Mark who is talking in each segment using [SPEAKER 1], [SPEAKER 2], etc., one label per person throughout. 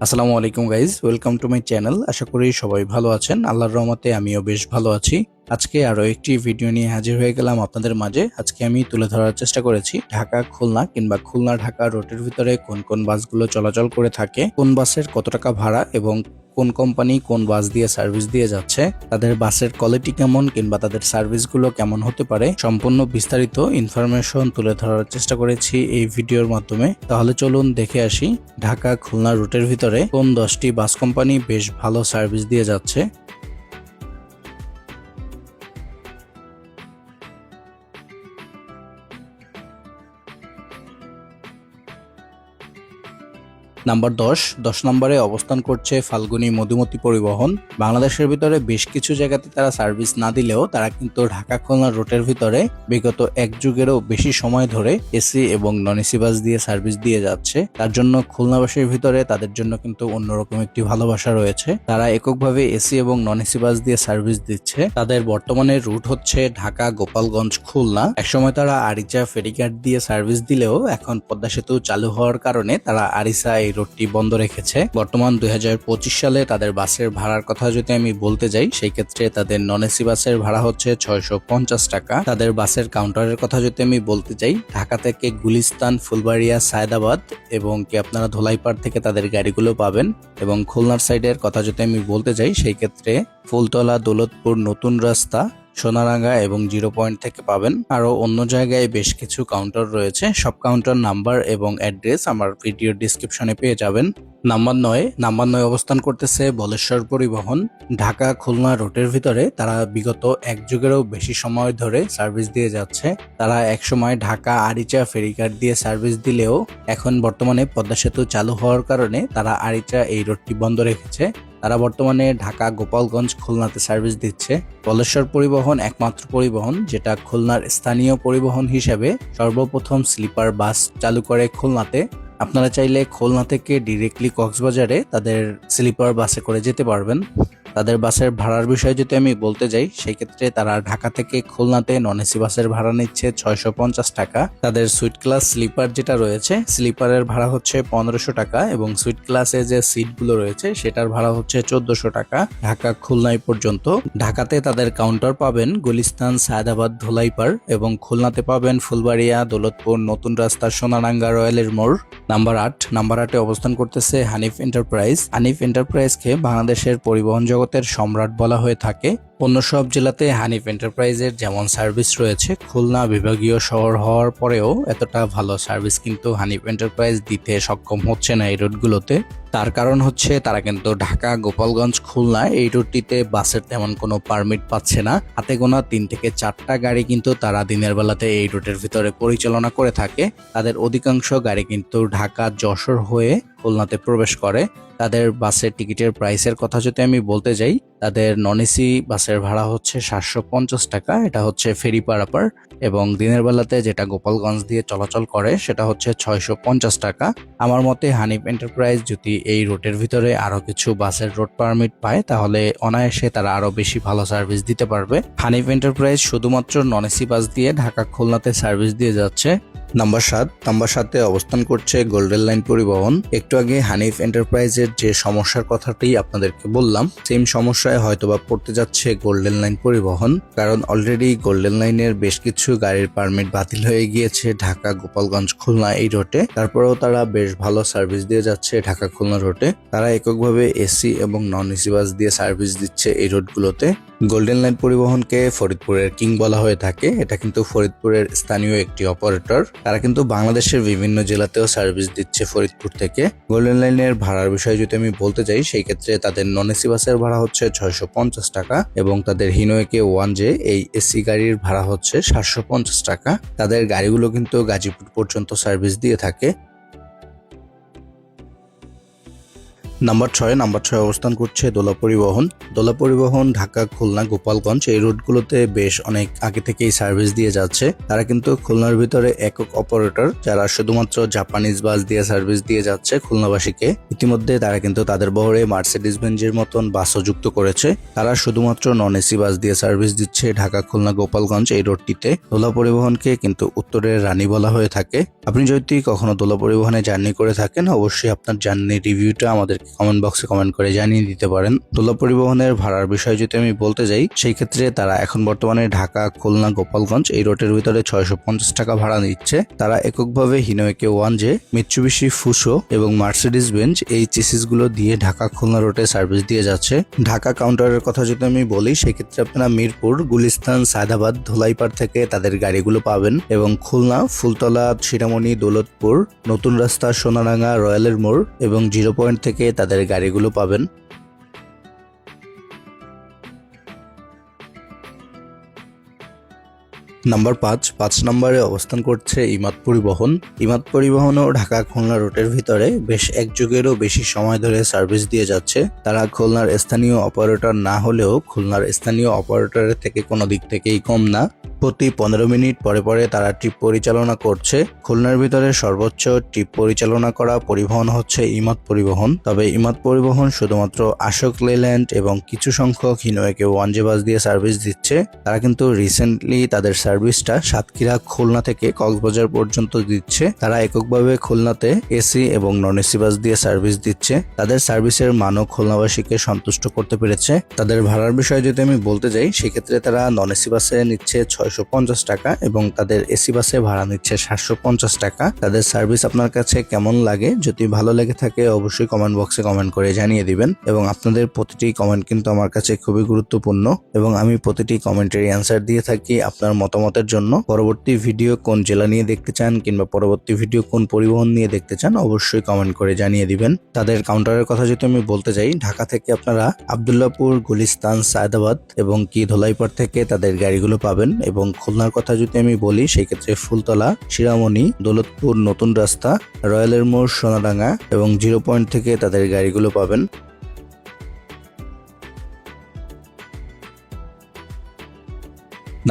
[SPEAKER 1] আসসালামু আলাইকুম guys, welcome to my channel. আশা করি সবাই ভালো আছেন। আল্লাহর রহমতে আমিও বেশ ভালো আছি। আজকে আরো একটি ভিডিও নিয়ে হাজির হয়ে গেলাম আপনাদের মাঝে। আজকে আমি তুলে ধরার চেষ্টা করেছি ঢাকা খুলনা কিংবা খুলনা ঢাকা রুটের ভিতরে কোন কোন বাসগুলো চলাচল করে থাকে, কোন বাসের কত টাকা ভাড়া এবং কোন কোম্পানি কোন বাস দিয়ে সার্ভিস দিয়ে যাচ্ছে, তাদের বাসের কোয়ালিটি কেমন কিংবা তাদের সার্ভিসগুলো কেমন হতে পারে, সম্পূর্ণ বিস্তারিত ইনফরমেশন তুলে ধরার চেষ্টা করেছি এই ভিডিওর মাধ্যমে। তাহলে চলুন দেখে আসি ঢাকা খুলনা রুটের ভিতরে কোন 10টি বাস কোম্পানি বেশ ভালো সার্ভিস দিয়ে যাচ্ছে। নাম্বার 10 নম্বরে অবস্থান করছে ফাল্গুনী মধুমতি পরিবহন। বাংলাদেশের ভিতরে বেশ কিছু জায়গাতে তারা সার্ভিস না দিলেও তারা কিন্তু ঢাকা খুলনা রুটের ভিতরে বিগত এক যুগেরও বেশি সময় ধরে এসি এবং নন এসি বাস দিয়ে সার্ভিস দিয়ে যাচ্ছে। তার জন্য খুলনাবাসীর ভিতরে তাদের জন্য কিন্তু অন্যরকম একটি ভালোবাসা রয়েছে। তারা এককভাবে এসি এবং নন এসি বাস দিয়ে সার্ভিস দিচ্ছে। তাদের বর্তমানে রুট হচ্ছে ঢাকা গোপালগঞ্জ খুলনা। একসময় তারা আরিচা ফেরিঘাট দিয়ে সার্ভিস দিলেও এখন পদ্মা সেতু চালু হওয়ার কারণে তারা আরিচা এই রুটটি বন্ধ রেখেছে। বর্তমান 2025 সালে তাদের বাসের ভাড়ার কথা যদি আমি বলতে যাই, সেই ক্ষেত্রে তাদের নন এসি বাসের ভাড়া হচ্ছে 650 টাকা। তাদের বাসের কাউন্টারের কথা যদি আমি বলতে চাই, ঢাকা থেকে গুলিস্তান, ফুলবাড়িয়া, সায়দাবাদ এবং কি আপনারা ধোলাইপাড় থেকে তাদের গাড়িগুলো পাবেন। এবং খুলনার সাইডের কথা যদি আমি বলতে যাই, সেই ক্ষেত্রে ফুলতলা, দৌলতপুর, নতুন রাস্তা, সোনারাঙ্গা এবং 0 পয়েন্ট থেকে পাবেন। আরো অন্য জায়গায় বেশ কিছু কাউন্টার রয়েছে। সব কাউন্টার নাম্বার এবং অ্যাড্রেস আমার ভিডিও ডিসক্রিপশনে পেয়ে যাবেন। নাম্বার 9 অবস্থান করতেছে বলেশ্বর পরিবহন। ঢাকা খুলনা রুটের ভিতরে তারা বিগত এক যুগেরও বেশি সময় ধরে সার্ভিস দিয়ে যাচ্ছে। তারা একসময় ঢাকা আরিচা ফেরিঘাট দিয়ে সার্ভিস দিলেও এখন বর্তমানে পদ্মা সেতু চালু হওয়ার কারণে তারা আরিচা এই রুটটি বন্ধ রেখেছে। তারা বর্তমানে ঢাকা গোপালগঞ্জ খুলনাতে সার্ভিস দিচ্ছে। বলেশ্বর পরিবহন একমাত্র পরিবহন যেটা খুলনার স্থানীয় পরিবহন হিসেবে সর্বপ্রথম স্লিপার বাস চালু করে খুলনাতে। আপনারা চাইলে খুলনা থেকে ডিরেক্টলি কক্সবাজারে তাদের স্লিপার বাসে করে যেতে পারবেন। তাদের বাসের ভাড়ার বিষয়ে যদি আমি বলতে যাই, সেই ক্ষেত্রে তারা ঢাকা থেকে খুলনাতে নন এসি বাসের ভাড়া নিচ্ছে 650 টাকা। তাদের সুইট ক্লাস স্লিপার যেটা রয়েছে, স্লিপারের ভাড়া হচ্ছে 1500 টাকা এবং সুইট ক্লাসে যে সিটগুলো রয়েছে সেটার ভাড়া হচ্ছে 1400 টাকা ঢাকা খুলনায় পর্যন্ত। ঢাকাতে তাদের কাউন্টার পাবেন গুলিস্তান, সায়দাবাদ, ধোলাইপাড় এবং খুলনাতে পাবেন ফুলবাড়িয়া, দৌলতপুর, নতুন রাস্তা, সোনারাঙ্গা, রয়্যালের মোড়। নাম্বার 8 অবস্থান করতেছে হানিফ এন্টারপ্রাইজ। হানিফ এন্টারপ্রাইজকে বাংলাদেশের পরিবহন জগতের সম্রাট বলা হয়ে থাকে। অন্য সব জেলাতে হানিফ এন্টারপ্রাইজের যেমন সার্ভিস রয়েছে, খুলনা বিভাগীয় শহর হওয়ার পরেও এতটা ভালো সার্ভিস কিন্তু হানিফ এন্টারপ্রাইজ দিতে সক্ষম হচ্ছে না এই রুটগুলোতে। তার কারণ হচ্ছে তারা কিন্তু ঢাকা গোপালগঞ্জ খুলনা এই রুটটিতে বাসের তেমন কোনো পারমিট পাচ্ছে না। হাতে গোনা 3 থেকে 4টা গাড়ি কিন্তু তারা দিনের বেলাতে এই রুটের ভিতরে পরিচালনা করে থাকে। তাদের অধিকাংশ গাড়ি কিন্তু ঢাকা যশোর হয়ে খুলনাতে প্রবেশ করে। তাদের বাসের টিকিটের প্রাইসের কথা যদি আমি বলতে যাই, তাদের নন এসি বাসের ভাড়া হচ্ছে 750 টাকা। এটা হচ্ছে ফেরি পারাপার। এবং দিনের বেলাতে যেটা গোপালগঞ্জ দিয়ে চলাচল করে সেটা হচ্ছে 650 টাকা। আমার মতে হানিফ এন্টারপ্রাইজ যদি এই রুটের ভিতরে আরো কিছু বাসের রুট পারমিট পায়, তাহলে অনায়াসে তারা আরো বেশি ভালো সার্ভিস দিতে পারবে। হানিফ এন্টারপ্রাইজ শুধুমাত্র নন এসি বাস দিয়ে ঢাকা খুলনাতে সার্ভিস দিয়ে যাচ্ছে। নাম্বার 7 অবস্থান করছে গোল্ডেন লাইন পরিবহন। একটু আগে হানিফ এন্টারপ্রাইজের যে সমস্যার কথাটি আপনাদেরকে বললাম, সেম সমস্যায় হয়তোবা পড়তে যাচ্ছে গোল্ডেন লাইন পরিবহন। কারণ অলরেডি গোল্ডেন লাইনের বেশ কিছু গাড়ির পারমিট বাতিল হয়ে গিয়েছে ঢাকা গোপালগঞ্জ খুলনা এই রুটে। তারপরেও তারা বেশ ভালো সার্ভিস দিয়ে যাচ্ছে ঢাকা খুলনা রুটে। তারা এককভাবে এসি এবং নন এসি বাস দিয়ে সার্ভিস দিচ্ছে এই রুটগুলোতে। গোল্ডেন লাইন পরিবহনকে ফরিদপুরের কিং বলা হয়ে থাকে। এটা কিন্তু ফরিদপুরের স্থানীয় একটি অপারেটর। তারা কিন্তু বাংলাদেশের বিভিন্ন জেলাতেও সার্ভিস দিচ্ছে ফরিদপুর থেকে। গোল্ডেন লাইনের ভাড়ার বিষয়ে যদি আমি বলতে যাই, সেই ক্ষেত্রে তাদের নন এসি বাসের ভাড়া হচ্ছে 650 টাকা এবং তাদের হিনোয়েকে 1J এই এসি গাড়ির ভাড়া হচ্ছে 750 টাকা। তাদের গাড়িগুলো কিন্তু গাজীপুর পর্যন্ত সার্ভিস দিয়ে থাকে। নাম্বার 6 অবস্থান করছে দোলা পরিবহন। দোলা পরিবহন ঢাকা, খুলনা, গোপালগঞ্জ এই রুটগুলোতে বেশ অনেক আগে থেকেই সার্ভিস দিয়ে যাচ্ছে। তারা কিন্তু খুলনার ভিতরে একক অপারেটর, যারা শুধুমাত্র জাপানিজ বাস দিয়ে সার্ভিস দিয়ে যাচ্ছে খুলনাবাসীকে। ইতিমধ্যে তারা কিন্তু তাদের বহরে মার্সিডিজ বেঞ্জের মতন বাসও যুক্ত করেছে। তারা শুধুমাত্র নন এসি বাস দিয়ে সার্ভিস দিচ্ছে ঢাকা, খুলনা, গোপালগঞ্জ এই রুটটিতে। দোলা পরিবহনকে কিন্তু উত্তরের রানী বলা হয়ে থাকে। আপনি যদি কখনো দোলা পরিবহনে জার্নি করে থাকেন, অবশ্যই আপনার জার্নি রিভিউটা আমাদেরকে কমেন্ট বক্সে কমেন্ট করে জানিয়ে দিতে পারেন। তুলা পরিবহনের ভাড়ার বিষয়ে যদি আমি বলতে যাই, সেই ক্ষেত্রে তারা এখন বর্তমানে ঢাকা, খুলনা, গোপালগঞ্জ এই রুটের ভিতরে 650 টাকা ভাড়া নিচ্ছে। তারা এককভাবে হিনোকে 1J, মিৎসুবিশি ফুসো এবং মার্সিডিজ বেঞ্জ এই চেসিস গুলো দিয়ে ঢাকা খুলনা রুটে সার্ভিস দিয়ে যাচ্ছে। ঢাকা কাউন্টারের কথা যদি আমি বলি, সেক্ষেত্রে আপনারা মিরপুর, গুলিস্তান, সায়দাবাদ, ধোলাইপাড় থেকে তাদের গাড়িগুলো পাবেন এবং খুলনা, ফুলতলা, শিরামণি, দৌলতপুর, নতুন রাস্তা, সোনারাঙ্গা, রয়্যালের মোড় এবং 0 পয়েন্ট থেকে তাদের গাড়িগুলো পাবেন। নাম্বার 5 নম্বরে অবস্থান করছে ইমাদ পরিবহন। ইমাদ পরিবহনও ঢাকা খুলনা রুটের ভিতরে বেশ এক যুগেরও বেশি সময় ধরে সার্ভিস দিয়ে যাচ্ছে। তারা খুলনার স্থানীয় অপারেটর না হলেও খুলনার স্থানীয় অপারেটরের থেকে কোনো দিক থেকেই কম না। প্রতি 15 মিনিট পরে পরে তারা ট্রিপ পরিচালনা করছে। খুলনার ভিতরে সর্বোচ্চ ট্রিপ পরিচালনা করা পরিবহন হচ্ছে ইমাদ পরিবহন। তবে ইমাদ পরিবহন শুধুমাত্র আশোক লেল্যান্ড এবং কিছু সংখ্যক হিনোকে 1J বাস দিয়ে সার্ভিস দিচ্ছে। তারা কিন্তু রিসেন্টলি তাদের সার্ভিসটা সাতক্ষীরা, খুলনা থেকে কক্সবাজার পর্যন্ত দিচ্ছে। তারা এককভাবে খুলনাতে এসি এবং নন এসি বাস দিয়ে সার্ভিস দিচ্ছে। তাদের সার্ভিসের মানও খুলনাবাসীকে সন্তুষ্ট করতে পেরেছে। তাদের ভাড়ার বিষয়ে যদি আমি বলতে যাই, সেক্ষেত্রে তারা নন এসি বাসে নিচ্ছে 650 টাকা এবং তাদের এসি বাসে ভাড়া নিচ্ছে 750 টাকা। তাদের সার্ভিস আপনার কাছে কেমন লাগে? যদি ভালো লেগে থাকে অবশ্যই কমেন্ট বক্সে কমেন্ট করে জানিয়ে দিবেন এবং আপনাদের প্রতিটি কমেন্ট কিন্তু আমার কাছে খুবই গুরুত্বপূর্ণ এবং আমি প্রতিটি কমেন্টের অ্যান্সার দিয়ে থাকি আপনার মতামতের জন্য। পরবর্তী ভিডিও কোন জেলা নিয়ে দেখতে চান কিংবা পরবর্তী ভিডিও কোন পরিবহন নিয়ে দেখতে চান অবশ্যই কমেন্ট করে জানিয়ে দিবেন। তাদের কাউন্টারের কথা যদি আমি বলতে যাই, ঢাকা থেকে আপনারা আব্দুল্লাহপুর, গুলিস্তান, সায়দাবাদ এবং ধোলাইপাড় থেকে তাদের গাড়িগুলো পাবেন এবং খুলনার কথা যদি আমি বলি, সেই ক্ষেত্রে ফুলতলা, শিরামণি, দৌলতপুর, নতুন রাস্তা, রয়্যালের মোড়, সোনাডাঙ্গা এবং 0 পয়েন্ট থেকে তাদের গাড়িগুলো পাবেন।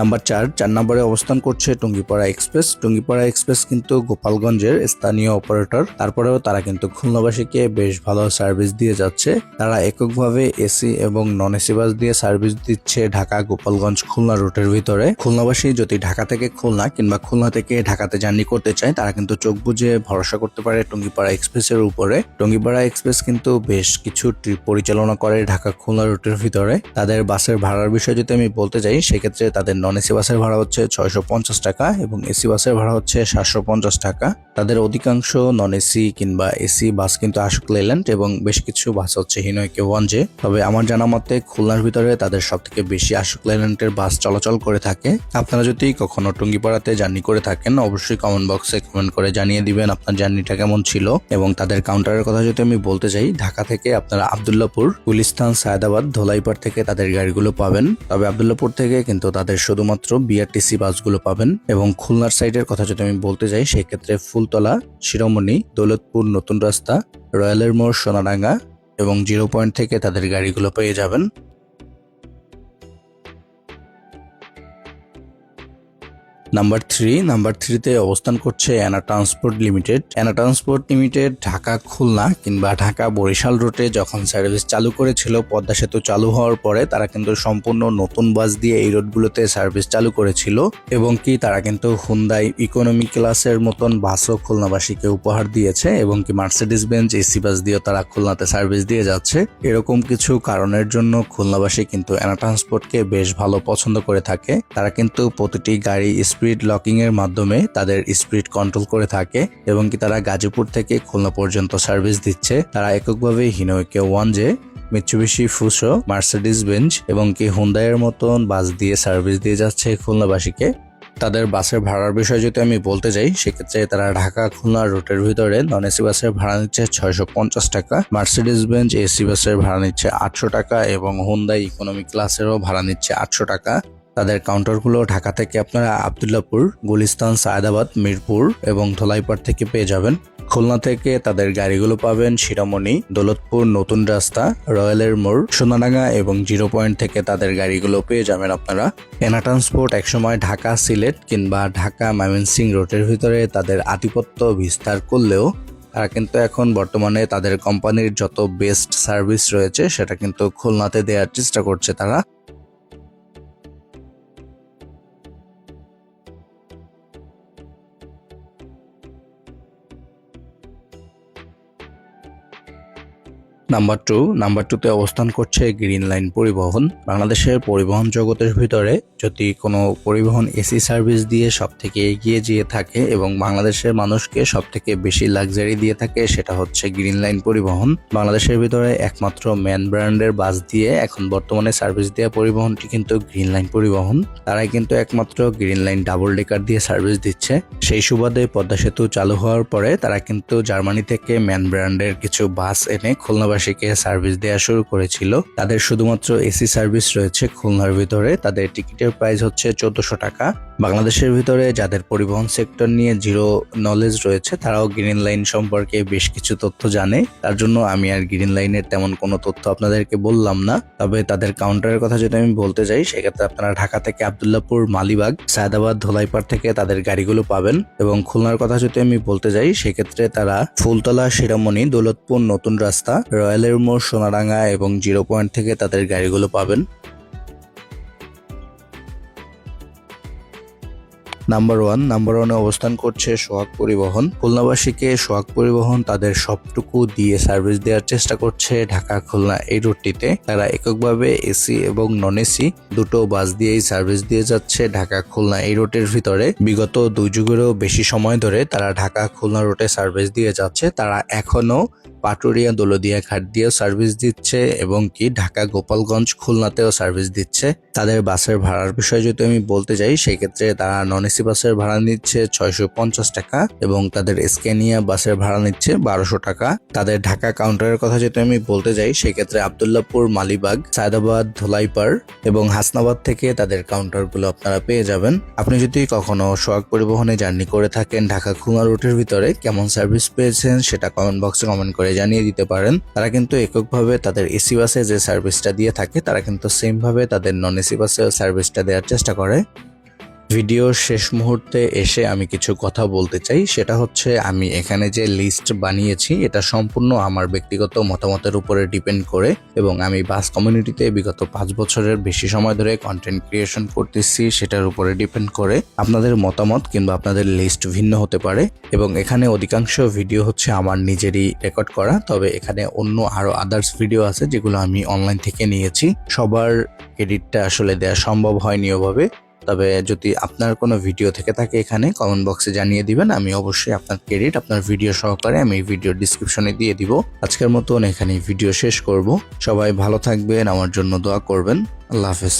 [SPEAKER 1] নাম্বার 4 নম্বরে অবস্থান করছে টুঙ্গিপাড়া এক্সপ্রেস। টুঙ্গিপাড়া এক্সপ্রেস কিন্তু গোপালগঞ্জের স্থানীয় অপারেটর, তারপরেও তারা কিন্তু খুলনাবাসীকে বেশ ভালো সার্ভিস দিয়ে যাচ্ছে। তারা এককভাবে এসি এবং নন এসি বাস দিয়ে সার্ভিস দিচ্ছে ঢাকা, গোপালগঞ্জ, খুলনা রুটের ভিতরে। খুলনাবাসী যদি ঢাকা থেকে খুলনা কিংবা খুলনা থেকে ঢাকাতে জার্নি করতে চায়, তারা কিন্তু চোখ বুজে ভরসা করতে পারে টুঙ্গিপাড়া এক্সপ্রেসের উপরে। টুঙ্গিপাড়া এক্সপ্রেস কিন্তু বেশ কিছু ট্রিপ পরিচালনা করে ঢাকা খুলনা রুটের ভিতরে। তাদের বাসের ভাড়ার বিষয়ে যদি আমি বলতে যাই, সেক্ষেত্রে তাদের নন এসি বাসের ভাড়া হচ্ছে 650 টাকা এবং এসি বাসের ভাড়া হচ্ছে 750 টাকা। তাদের অধিকাংশ নন এসি কিংবা এসি বাস কিন্তু আশোক লেল্যান্ড এবং বেশ কিছু বাস হচ্ছে হিনোকে 1J। তবে আমার জানা মতে খুলনার ভিতরে তাদের সব থেকে বেশি আশোক লেল্যান্ডের বাস চলাচল করে থাকে। আপনারা যদি কখনো টুঙ্গিপাড়াতে জার্নি করে থাকেন অবশ্যই কমেন্ট বক্সে কমেন্ট করে জানিয়ে দিবেন আপনার জার্নিটা কেমন ছিল। এবং তাদের কাউন্টারের কথা যদি আমি বলতে চাই, ঢাকা থেকে আপনারা আব্দুল্লাহপুর, গুলিস্তান, সায়দাবাদ, ধোলাইপাড় থেকে তাদের গাড়িগুলো পাবেন। তবে আব্দুল্লাহপুর থেকে কিন্তু তাদের শুধুমাত্র বিআরটিসি বাসগুলো পাবেন এবং খুলনার সাইডের কথা যদি আমি বলতে যাই, সেই ক্ষেত্রে ফুলতলা, শিরোমণি, দৌলতপুর, নতুন রাস্তা, রয়্যালের মোড়, সোনাডাঙ্গা এবং 0 পয়েন্ট থেকে তাদের গাড়িগুলো পেয়ে যাবেন। নাম্বার 3তে অবস্থান করছে এনা ট্রান্সপোর্ট লিমিটেড। এনা ট্রান্সপোর্ট লিমিটেড ঢাকা, খুলনা কিংবা ঢাকা, বরিশাল রুটে যখন সার্ভিস চালু করেছিল, পদ্মা সেতু চালু হওয়ার পরে তারা কিন্তু সম্পূর্ণ নতুন বাস দিয়ে এই রুটগুলোতে সার্ভিস চালু করেছিল এবং তারা কিন্তু হুন্দাই ইকোনমি ক্লাসের মতন বাসও খুলনাবাসীকে উপহার দিয়েছে এবং মার্সিডিজ বেঞ্জ এসি বাস দিয়েও তারা খুলনাতে সার্ভিস দিয়ে যাচ্ছে। এরকম কিছু কারণের জন্য খুলনাবাসী কিন্তু এনা ট্রান্সপোর্টকে বেশ ভালো পছন্দ করে থাকে। তারা কিন্তু প্রতিটি গাড়ি স্পিড লকিং এর মাধ্যমে তাদের স্পিড কন্ট্রোল করে থাকে এবং তারা গাজীপুর থেকে খুলনা পর্যন্ত সার্ভিস দিচ্ছে। তারা এককভাবে হিনোকে 1J, মিৎসুবিশি ফুসো, মার্সিডিজ বেঞ্জ এবং হুন্দাইয়ের মতন বাস দিয়ে সার্ভিস দিয়ে যাচ্ছে খুলনাবাসীকে। তাদের বাসের ভাড়ার বিষয়ে যদি আমি বলতে যাই, সেক্ষেত্রে তারা ঢাকা, খুলনা রুটের ভিতরে নন এসি বাসের ভাড়া নিচ্ছে 650 টাকা, মার্সিডিজ বেঞ্জ এসি বাসের ভাড়া নিচ্ছে 800 টাকা এবং হুন্দাই ইকোনমি ক্লাসেরও ভাড়া নিচ্ছে 800 টাকা। তাদের কাউন্টারগুলো ঢাকা থেকে আপনারা আব্দুল্লাহপুর, গুলিস্তান, সায়দাবাদ, মিরপুর এবং ধোলাইপাড় থেকে পেয়ে যাবেন। খুলনা থেকে তাদের গাড়িগুলো পাবেন শিরামণি, দৌলতপুর, নতুন রাস্তা, রয়্যালের মোড়, সোনাডাঙ্গা এবং 0 পয়েন্ট থেকে তাদের গাড়িগুলো পেয়ে যাবেন আপনারা। এনা ট্রান্সপোর্ট একসময় ঢাকা, সিলেট কিংবা ঢাকা, ময়মনসিংহ রুটের ভিতরে তাদের আধিপত্য বিস্তার করলেও তারা কিন্তু এখন বর্তমানে তাদের কোম্পানির যত বেস্ট সার্ভিস রয়েছে সেটা কিন্তু খুলনাতে দেওয়ার চেষ্টা করছে তারা। নাম্বার টুতে অবস্থান করছে গ্রিন লাইন পরিবহন। বাংলাদেশের পরিবহন জগতের ভিতরে যদি কোনো পরিবহন এসি সার্ভিস দিয়ে সব থেকে এগিয়ে যেয়ে থাকে এবং বাংলাদেশের মানুষকে সব থেকে বেশি লাক্সারি দিয়ে থাকে, সেটা হচ্ছে গ্রিন লাইন পরিবহন। বাংলাদেশের ভিতরে একমাত্র ম্যান ব্র্যান্ডের বাস দিয়ে এখন বর্তমানে সার্ভিস দেওয়া পরিবহনটি কিন্তু গ্রিন লাইন পরিবহন। তারাই কিন্তু একমাত্র গ্রিন লাইন ডাবল ডেকার দিয়ে সার্ভিস দিচ্ছে। সেই সুবাদে পদ্মা সেতু চালু হওয়ার পরে তারা কিন্তু জার্মানি থেকে ম্যান ব্র্যান্ডের কিছু বাস এনে খুলনাবাসীকে সার্ভিস দেওয়া শুরু করেছিল। তাদের শুধুমাত্র এসি সার্ভিস রয়েছে খুলনার ভিতরে। তাদের টিকিটের প্রাইস হচ্ছে 1400 টাকা। বাংলাদেশের ভিতরে যাদের পরিবহন সেক্টর নিয়ে জিরো নলেজ রয়েছে তারাও গ্রিন লাইন সম্পর্কে বেশ কিছু তথ্য জানে। তার জন্য আমি আর গ্রিন লাইনের তেমন কোনো তথ্য আপনাদেরকে বললাম না। তবে তাদের কাউন্টারের কথা যদি আমি বলতে যাই, সেক্ষেত্রে আপনারা ঢাকা থেকে আব্দুল্লাহপুর, মালিবাগ, সায়দাবাদ, ধোলাইপাড় থেকে তাদের গাড়িগুলো পাবেন। এবং খুলনার কথা যদি আমি বলতে যাই, সেক্ষেত্রে তারা ফুলতলা, শিরামণি, দৌলতপুর, নতুন রাস্তা, রয়্যালের মোড়, সোনারাঙ্গা এবং 0 পয়েন্ট থেকে তাদের গাড়িগুলো পাবেন। নাম্বার ওয়ানে অবস্থান করছে সোহাগ পরিবহন। খুলনাবাসীকে সোহাগ পরিবহন তাদের সবটুকু দিয়ে সার্ভিস দেওয়ার চেষ্টা করছে ঢাকা খুলনা এই রুটটিতে। তারা এককভাবে এসি এবং নন এসি দুটো বাস দিয়েই সার্ভিস দিয়ে যাচ্ছে ঢাকা খুলনা এই রুটের ভিতরে। বিগত 2 যুগেরও বেশি সময় ধরে তারা ঢাকা খুলনা রুটে সার্ভিস দিয়ে যাচ্ছে। তারা এখনো পাটুরিয়া, দৌলতদিয়া ঘাট দিয়েও সার্ভিস দিচ্ছে এবং কি ঢাকা, গোপালগঞ্জ, খুলনাতেও সার্ভিস দিচ্ছে। তাদের বাসের ভাড়ার বিষয়ে যদি আমি বলতে যাই, সেক্ষেত্রে তারা নন এসি বাসের ভাড়া নিচ্ছে 650 টাকা এবং তাদের স্ক্যানিয়া বাসের ভাড়া নিচ্ছে 1200 টাকা। তাদের ঢাকা কাউন্টারের কথা যদি আমি বলতে যাই, সেক্ষেত্রে আব্দুল্লাহপুর, মালিবাগ, সায়দাবাদ, ধোলাইপাড় এবং হাসনাবাদ থেকে তাদের কাউন্টারগুলো আপনারা পেয়ে যাবেন। আপনি যদি কখনো সোহাগ পরিবহনে জার্নি করে থাকেন ঢাকা খুলনা রুটের ভিতরে, কেমন সার্ভিস পেয়েছেন সেটা কমেন্ট বক্সে কমেন্ট করে জানিয়ে দিতে পারেন। তারা কিন্তু এককভাবে তাদের এসি বাসে যে সার্ভিসটা দিয়ে থাকে, তারা কিন্তু সেম ভাবে তাদের নন এসি বাসে সার্ভিসটা দেওয়ার চেষ্টা করে। ভিডিওর শেষ মুহূর্তে এসে আমি কিছু কথা বলতে চাই। সেটা হচ্ছে, আমি এখানে যে লিস্ট বানিয়েছি এটা সম্পূর্ণ আমার ব্যক্তিগত মতামতের উপরে ডিপেন্ড করে এবং আমি বাস কমিউনিটিতে বিগত 5 বছরের বেশি সময় ধরে কন্টেন্ট ক্রিয়েশন করতেছি, সেটার উপরে ডিপেন্ড করে আপনাদের মতামত কিংবা আপনাদের লিস্ট ভিন্ন হতে পারে। এবং এখানে অধিকাংশ ভিডিও হচ্ছে আমার নিজেরই রেকর্ড করা, তবে এখানে অন্য আরো আদার্স ভিডিও আছে যেগুলো আমি অনলাইন থেকে নিয়েছি। সবার ক্রেডিটটা আসলে দেওয়া সম্ভব হয়নি ওভাবে। তবে যদি আপনার কোনো ভিডিও থেকে থাকে এখানে কমেন্ট বক্সে জানিয়ে দিবেন। আমি অবশ্যই আপনার ক্রেডিট আপনার ভিডিও সহকারে আমি ভিডিওর ডিসক্রিপশনে দিয়ে দিব। আজকের মতন এখানেই ভিডিও শেষ করব। সবাই ভালো থাকবেন, আমার জন্য দোয়া করবেন। আল্লাহ হাফেজ।